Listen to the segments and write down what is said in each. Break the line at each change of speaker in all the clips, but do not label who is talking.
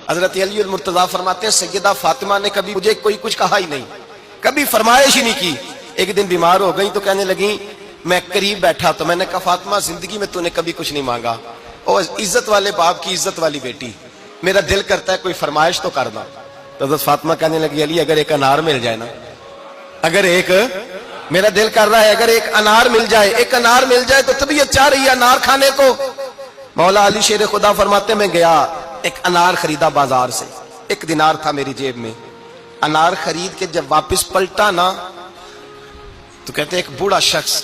حضرت علی المرتضیٰ فرماتے ہیں سیدہ فاطمہ نے کبھی مجھے کوئی کچھ کہا ہی نہیں، کبھی فرمائش ہی نہیں کی. ایک دن بیمار ہو گئی تو کہنے لگی، میں قریب بیٹھا تو میں نے کہا فاطمہ زندگی میں تو نے کبھی کچھ نہیں مانگا، اور عزت والے باپ کی عزت والی بیٹی، میرا دل کرتا ہے کوئی فرمائش تو کرنا. تو حضرت فاطمہ کہنے لگی علی اگر ایک انار مل جائے نا، اگر ایک، میرا دل کر رہا ہے اگر ایک انار مل جائے، ایک انار مل جائے تو طبیعت چاہ رہی ہے انار کھانے کو. مولا علی شیر خدا فرماتے میں گیا ایک انار خریدا بازار سے، 1 دینار تھا میری جیب میں. انار خرید کے جب واپس پلٹا نا تو کہتے ہیں ایک بوڑھا شخص،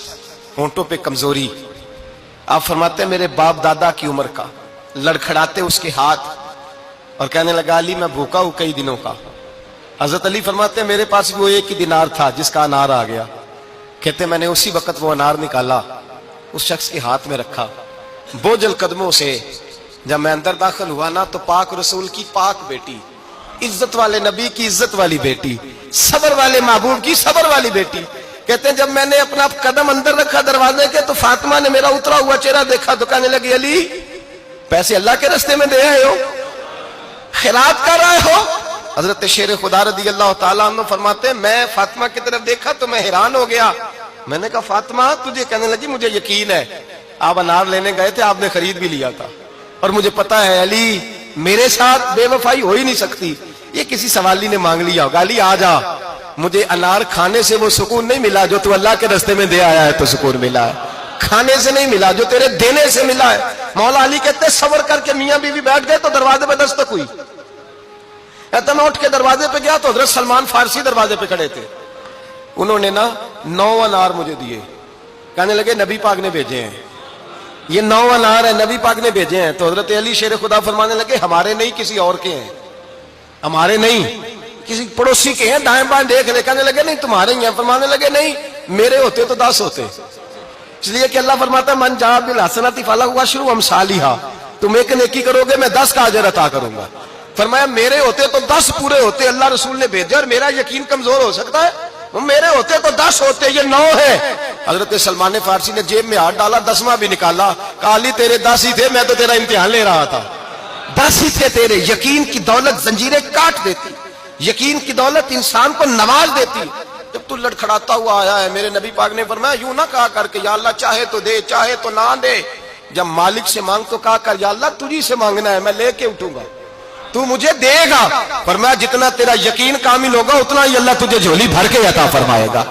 ہونٹوں پہ کمزوری، آپ فرماتے ہیں میرے باپ دادا کی عمر کا، لڑکھڑاتے اس کے ہاتھ اور کہنے لگا علی میں بھوکا ہوں کئی دنوں کا. حضرت علی فرماتے ہیں میرے پاس وہ 1 ہی دینار تھا جس کا انار آ گیا. کہتے میں نے اسی وقت وہ انار نکالا، اس شخص کے ہاتھ میں رکھا، بوجھل قدموں سے جب میں اندر داخل ہوا نا تو پاک رسول کی پاک بیٹی، عزت والے نبی کی عزت والی بیٹی، صبر والے محبوب کی صبر والی بیٹی. کہتے ہیں جب میں نے اپنا قدم اندر رکھا دروازے کے تو فاطمہ نے میرا اترا ہوا چہرہ دیکھا تو کہنے لگی علی پیسے اللہ کے راستے میں دے آئے ہو، خیرات کر رہے ہو. حضرت شیر خدا رضی اللہ تعالیٰ عنہ فرماتے ہیں میں فاطمہ کی طرف دیکھا تو میں حیران ہو گیا. میں نے کہا فاطمہ تجھے؟ کہنے لگی مجھے یقین ہے آپ انار لینے گئے تھے، آپ نے خرید بھی لیا تھا، اور مجھے پتا ہے علی میرے ساتھ بے وفائی ہو ہی نہیں سکتی. یہ کسی سوالی نے مانگ لیا ہوگا، علی آ جا، مجھے انار کھانے سے وہ سکون نہیں ملا جو تو اللہ کے راستے میں دے آیا ہے تو سکون ملا ہے، کھانے سے نہیں ملا جو تیرے دینے سے ملا ہے. مولا علی کہتے صبر کر کے میاں بیوی بیٹھ گئے تو دروازے پہ دستک ہوئی. کہتا میں اٹھ کے دروازے پہ گیا تو حضرت سلمان فارسی دروازے پہ کھڑے تھے. انہوں نے نا 9 انار مجھے دیے، کہنے لگے نبی پاک نے بھیجے ہیں، یہ 9 انار ہیں نبی پاک نے بھیجے ہیں. تو حضرت علی شیر خدا فرمانے لگے ہمارے نہیں کسی اور کے ہیں، ہمارے نہیں کسی پڑوسی کے ہیں، دائیں بائیں دیکھ لے. کہنے لگے نہیں تمہارے ہی ہیں. فرمانے لگے نہیں میرے ہوتے تو 10 ہوتے، اس لیے کہ اللہ فرماتا ہے من جاء بالحسنۃ فلہ عشر امثالھا، تم ایک نیکی کرو گے میں 10 کا اجر عطا کروں گا. فرمایا میرے ہوتے تو 10 پورے ہوتے، اللہ رسول نے بھیجا اور میرا یقین کمزور ہو سکتا ہے، میرے ہوتے تو 10 ہوتے، یہ 9 ہے. حضرت سلمان فارسی نے جیب میں ہاتھ ڈالا، 10واں بھی نکالا، کہا علی تیرے 10 ہی تھے، میں تو تیرا امتحان لے رہا تھا. 10 ہی تھے تیرے. یقین کی دولت زنجیریں کاٹ دیتی، یقین کی دولت انسان کو نواز دیتی. جب تو لڑکھڑاتا ہوا آیا ہے میرے نبی پاک نے فرمایا یوں نہ کہا کر کے یا اللہ چاہے تو دے چاہے تو نہ دے، جب مالک سے مانگ تو کہا کر یا اللہ تجھی سے مانگنا ہے، میں لے کے اٹھوں گا، تو مجھے دے گا. فرمایا جتنا تیرا یقین کامل ہوگا اتنا ہی اللہ تجھے جھولی بھر کے عطا فرمائے گا.